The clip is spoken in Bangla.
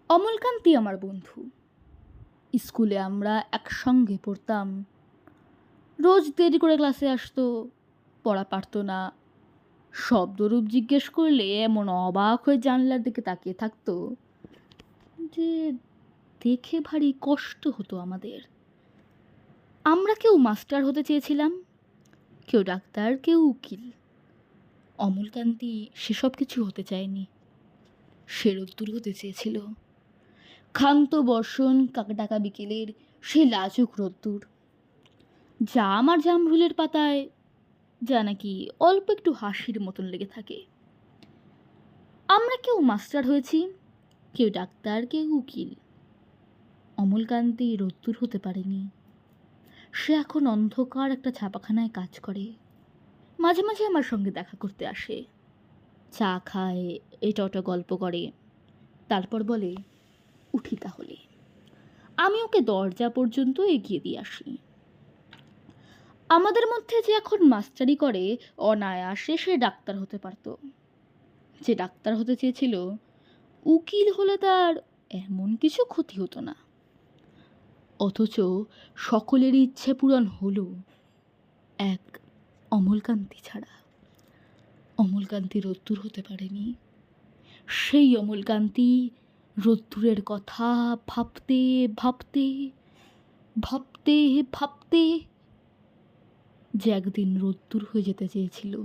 অমলকান্তি আমার বন্ধু। স্কুলে আমরা একসঙ্গে পড়তাম। রোজ দেরি করে ক্লাসে আসতো, পড়া পারতো না। শব্দরূপ জিজ্ঞেস করলে এমন অবাক হয়ে জানলার দিকে তাকিয়ে থাকতো যে দেখে ভারী কষ্ট হতো আমাদের। আমরা কেউ মাস্টার হতে চেয়েছিলাম, কেউ ডাক্তার, কেউ উকিল। অমলকান্তি সেসব কিছু হতে চায়নি। সে রোদ্দুর হতে চেয়েছিল। ক্ষান্ত বর্ষণ ডাকা বিকেলের সে লাজুক রোদ্দুর, যা আমার জামরুলের পাতায় যা নাকি অল্প একটু হাসির মতন লেগে থাকে। আমরা কেউ মাস্টার হয়েছি, কেউ ডাক্তার, কেউ উকিল। অমলকান্তি রোদ্দুর হতে পারেনি। সে এখন অন্ধকার একটা ছাপাখানায় কাজ করে। মাঝে মাঝে আমার সঙ্গে দেখা করতে আসে, চা খায়, এটা ওটা গল্প করে, তারপর বলে উঠি তাহলে। আমি ওকে দরজা পর্যন্ত এগিয়ে দিয়ে আসি। আমাদের মধ্যে যে এখন মাস্টারি করে, অনায়াসে সে ডাক্তার হতে পারত। যে ডাক্তার হতে চেয়েছিল, উকিল হলে তার এমন কিছু ক্ষতি হতো না। অথচ সকলেরই ইচ্ছে পূরণ হলো, এক অমলকান্তি ছাড়া। অমলকান্তি রোদ্দুর হতে পারেনি। সেই অমলকান্তি রোদ্দুরের কথা ভাবতে ভাবতে ভাবতে ভাবতে যে একদিন রোদ্দুর হয়ে যেতে চেয়েছিল।